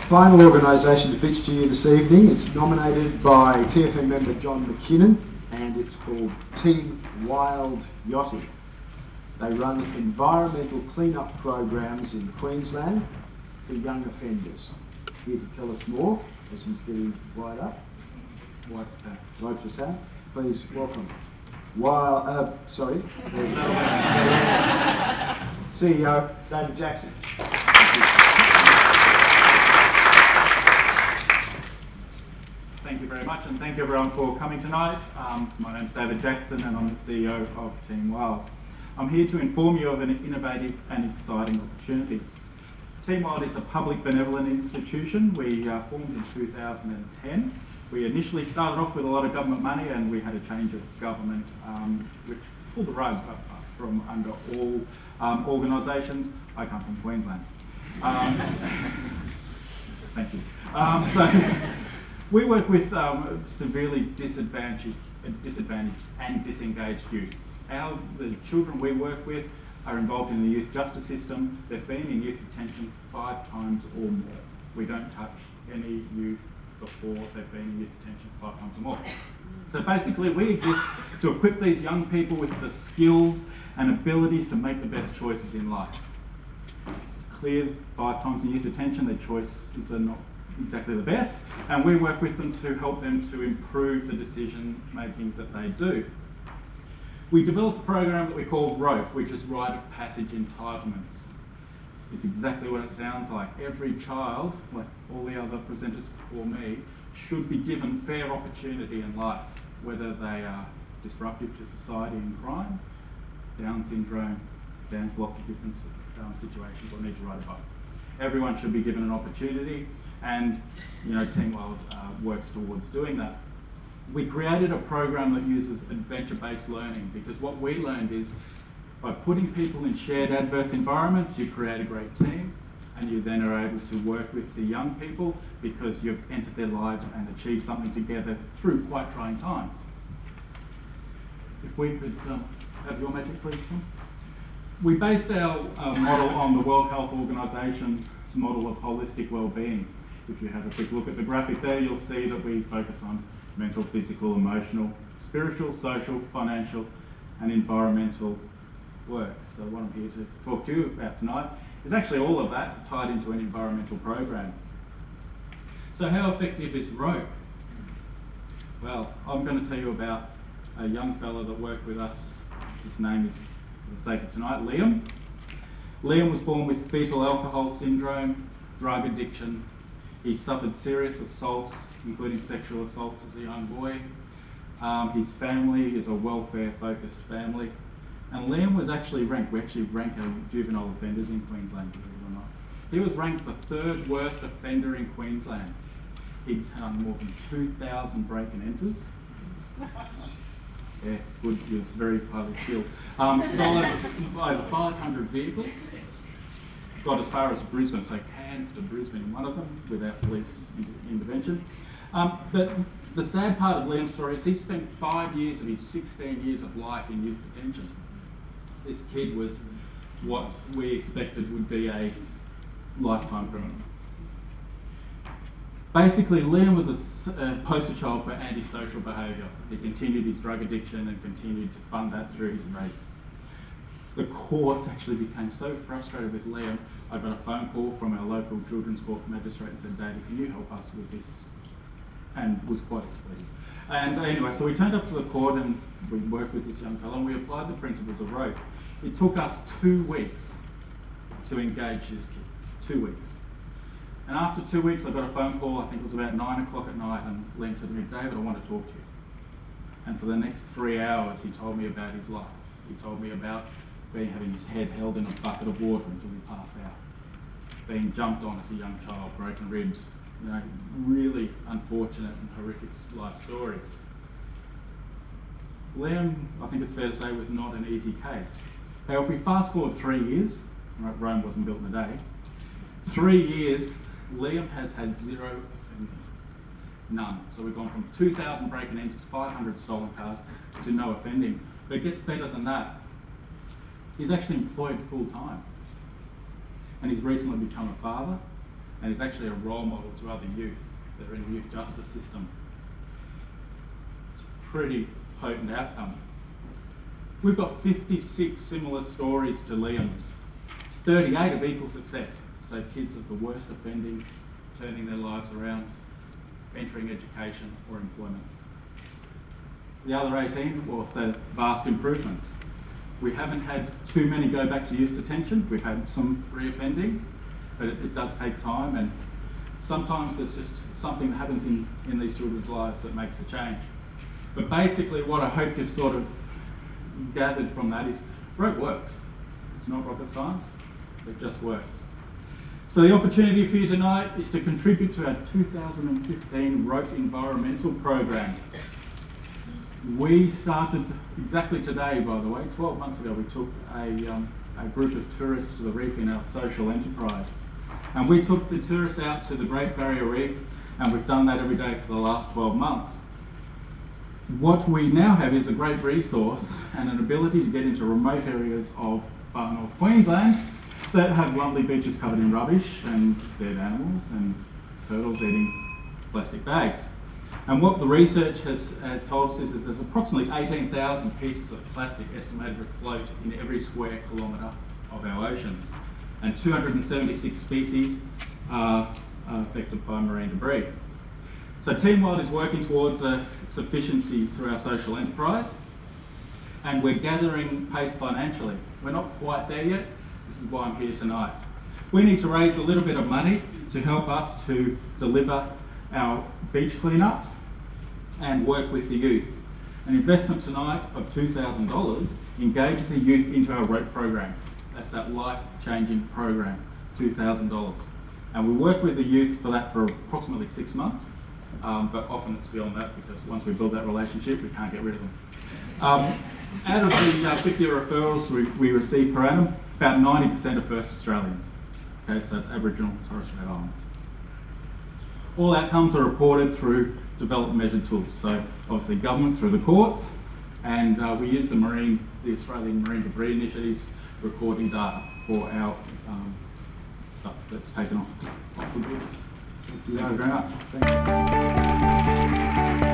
Final organisation to pitch to you this evening. It's nominated by TFM member John McKinnon and it's called Team Wild Yachting. They run environmental clean-up programs in Queensland for young offenders. Here to tell us more, as he's getting wired up, wipe for sound, please welcome CEO David Jackson. Thank you very much, and thank you everyone for coming tonight. My name's David Jackson and I'm the CEO of Team Wild. I'm here to inform you of an innovative and exciting opportunity. Team Wild is a public benevolent institution. We formed in 2010. We initially started off with a lot of government money and we had a change of government which pulled the rug up from under all organisations. I come from Queensland. Thank you. We work with severely disadvantaged and disengaged youth. The children we work with are involved in the youth justice system. They've been in youth detention 5 times or more. We don't touch any youth before they've been in youth detention 5 times or more. So basically we exist to equip these young people with the skills and abilities to make the best choices in life. It's clear 5 times in youth detention their choices are not exactly the best, and we work with them to help them to improve the decision making that they do. We developed a program that we call ROPE, which is Rite of Passage Entitlements. It's exactly what it sounds like. Every child, like all the other presenters before me, should be given fair opportunity in life, whether they are disruptive to society and crime, Down syndrome, Down's lots of different situations, or need to ride a bike. Everyone should be given an opportunity, and Team Wild works towards doing that. We created a program that uses adventure-based learning because what we learned is by putting people in shared adverse environments, you create a great team, and you then are able to work with the young people because you've entered their lives and achieved something together through quite trying times. If we could have your magic, please, Tom. We based our model on the World Health Organisation's model of holistic well-being. If you have a quick look at the graphic there, you'll see that we focus on mental, physical, emotional, spiritual, social, financial, and environmental works. So what I'm here to talk to you about tonight is actually all of that tied into an environmental program. So how effective is ROPE? Well, I'm going to tell you about a young fellow that worked with us. His name is, for the sake of tonight, Liam. Liam was born with fetal alcohol syndrome, drug addiction. He suffered serious assaults, including sexual assaults as a young boy. His family is a welfare-focused family. And Liam was actually ranked, we actually rank our juvenile offenders in Queensland, believe it or not. He was ranked the 3rd worst offender in Queensland. He'd done more than 2,000 break and enters. Yeah, good, he was very highly skilled. Stolen over 500 vehicles. Got as far as Brisbane, so Cairns to Brisbane in one of them without police intervention. But the sad part of Liam's story is he spent 5 years of his 16 years of life in youth detention. This kid was what we expected would be a lifetime criminal. Basically, Liam was a poster child for antisocial behaviour. He continued his drug addiction and continued to fund that through his mates. The courts actually became so frustrated with Liam, I got a phone call from our local children's court magistrate and said, David, can you help us with this? And was quite displeased. And anyway, so we turned up to the court and we worked with this young fellow and we applied the principles of ROPE. It took us 2 weeks to engage this kid, 2 weeks. And after 2 weeks, I got a phone call, I think it was about 9 o'clock at night, and Liam said to me, David, I want to talk to you. And for the next 3 hours, he told me about his life. He told me about having his head held in a bucket of water until he passed out, being jumped on as a young child, broken ribs, really unfortunate and horrific life stories. Liam, I think it's fair to say, was not an easy case. Now, if we fast forward 3 years, right, Rome wasn't built in a day, 3 years, Liam has had 0 offending. None. So we've gone from 2,000 break and enters, 500 stolen cars, to no offending. But it gets better than that. He's actually employed full time. And he's recently become a father. and is actually a role model to other youth that are in the youth justice system. It's a pretty potent outcome. We've got 56 similar stories to Liam's, 38 of equal success, so kids of the worst offending, turning their lives around, entering education or employment. The other 18 will say vast improvements. We haven't had too many go back to youth detention. We've had some reoffending, but it does take time, and sometimes there's just something that happens in these children's lives that makes a change. But basically what I hope you've sort of gathered from that is rope works. It's not rocket science, it just works. So the opportunity for you tonight is to contribute to our 2015 Rope Environmental Program. We started exactly today, by the way, 12 months ago, we took a group of tourists to the reef in our social enterprise. And we took the tourists out to the Great Barrier Reef, and we've done that every day for the last 12 months. What we now have is a great resource and an ability to get into remote areas of far north Queensland that have lovely beaches covered in rubbish and dead animals and turtles eating plastic bags. And what the research has told us is there's approximately 18,000 pieces of plastic estimated to float in every square kilometre of our oceans, and 276 species are affected by marine debris. So Team Wild is working towards a sufficiency through our social enterprise, and we're gathering pace financially. We're not quite there yet. This is why I'm here tonight. We need to raise a little bit of money to help us to deliver our beach cleanups and work with the youth. An investment tonight of $2,000 engages the youth into our rope program. That's that life-changing program, $2,000. And we work with the youth for that for approximately 6 months, but often it's beyond that because once we build that relationship, we can't get rid of them. Out of the 50 referrals we receive per annum, about 90% are First Australians. Okay, so that's Aboriginal and Torres Strait Islanders. All outcomes are reported through developed measured tools. So obviously government through the courts, and we use the Australian Marine Debris Initiative's recording data for our stuff that's taken off the beaches. Thank you very much. Thank you.